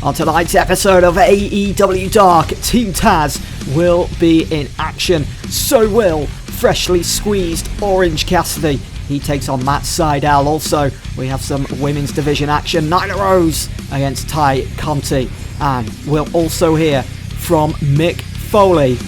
On tonight's episode of Aew Dark, Team Taz will be in action. So will freshly squeezed Orange Cassidy. He takes on Matt Sydal. Also, we have some women's division action. Nyla Rose against Ty Conti. And we'll also hear from Mick Foley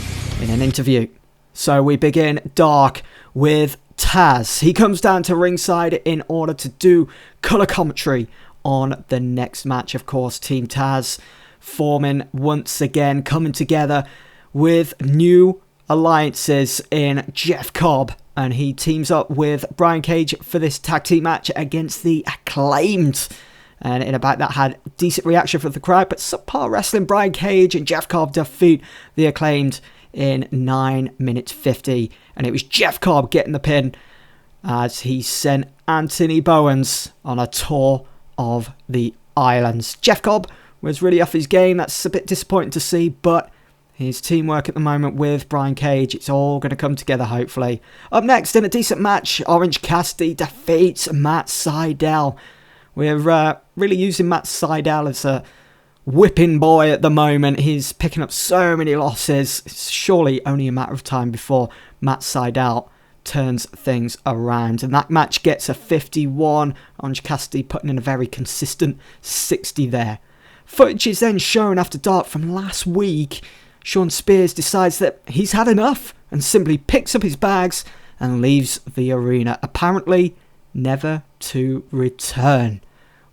in an interview. So we begin Dark with Taz. He comes down to ringside in order to do colour commentary on the next match. Of course, Team Taz forming once again, coming together with new alliances in Jeff Cobb, and he teams up with Brian Cage for this tag team match against the Acclaimed. And in about that had decent reaction from the crowd, but subpar wrestling. Brian Cage and Jeff Cobb defeat the Acclaimed in 9 minutes 50, and it was Jeff Cobb getting the pin as he sent Anthony Bowens on a tour of the islands. Jeff Cobb was really off his game. That's a bit disappointing to see, but his teamwork at the moment with Brian Cage, it's all going to come together hopefully. Up next in a decent match, Orange Cassidy defeats Matt Sydal. We're really using Matt Sydal as a whipping boy at the moment. He's picking up so many losses. It's surely only a matter of time before Matt Sydal turns things around, and that match gets a 51. Orange Cassidy putting in a very consistent 60 there. Footage is then shown after dark from last week. Sean Spears decides that he's had enough and simply picks up his bags and leaves the arena, apparently never to return.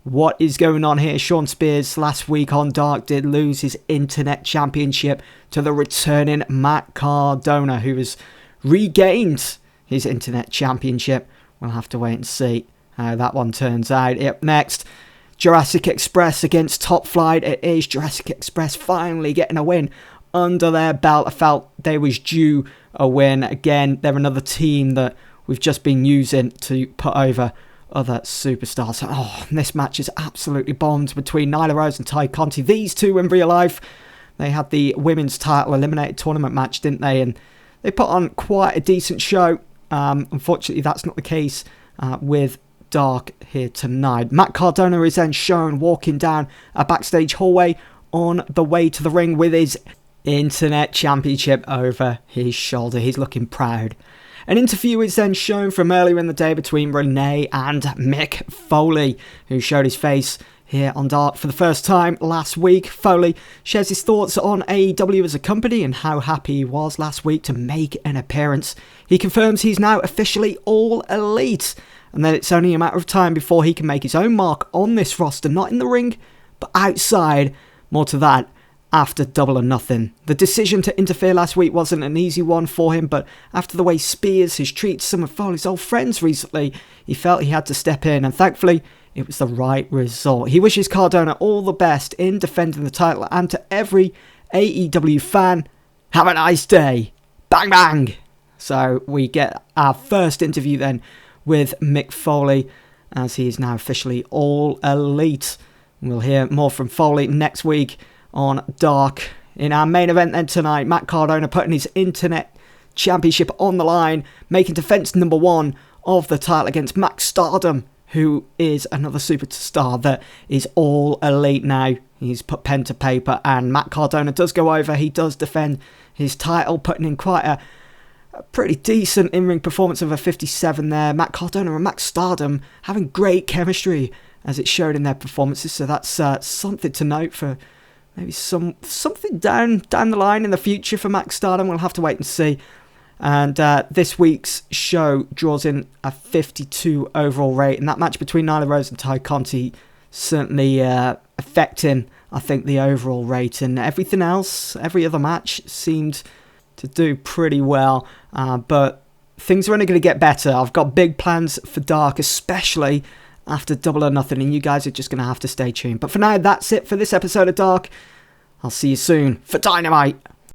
What is going on here? Sean Spears last week on Dark did lose his Internet Championship to the returning Matt Cardona, who has regained his Internet Championship. We'll have to wait and see how that one turns out. Up next, Jurassic Express against Top Flight. It is Jurassic Express finally getting a win under their belt. I felt they was due a win. Again, they're another team that we've just been using to put over other superstars. Oh, this match is absolutely bombed between Nyla Rose and Ty Conti. These two in real life, they had the women's title eliminated tournament match, didn't they? And they put on quite a decent show. Unfortunately, that's not the case with Dark here tonight. Matt Cardona is then shown walking down a backstage hallway on the way to the ring with his Internet Championship over his shoulder. He's looking proud. An interview is then shown from earlier in the day between Renee and Mick Foley, who showed his face here on Dark for the first time last week. Foley shares his thoughts on AEW as a company and how happy he was last week to make an appearance. He confirms he's now officially all elite, and that it's only a matter of time before he can make his own mark on this roster, not in the ring, but outside. More to that after Double or Nothing. The decision to interfere last week wasn't an easy one for him, but after the way Spears has treated some of Foley's old friends recently, he felt he had to step in, and thankfully it was the right result. He wishes Cardona all the best in defending the title, and to every AEW fan, have a nice day. Bang bang! So we get our first interview then with Mick Foley, as he is now officially all elite. We'll hear more from Foley next week on Dark. In our main event then tonight, Matt Cardona putting his Internet Championship on the line, making defense number 1 of the title against Max Stardom, who is another superstar that is all elite now. He's put pen to paper, and Matt Cardona does go over. He does defend his title, putting in quite a pretty decent in-ring performance of a 57 there. Matt Cardona and Max Stardom having great chemistry, as it showed in their performances, so that's something to note for maybe something down the line in the future for Max Stardom. We'll have to wait and see. And this week's show draws in a 52 overall rate, and that match between Nyla Rose and Ty Conti certainly affecting, I think, the overall rate. And everything else, every other match seemed to do pretty well, but things are only going to get better. I've got big plans for Dark, especially after Double or Nothing, and you guys are just going to have to stay tuned. But for now, that's it for this episode of Dark. I'll see you soon for Dynamite.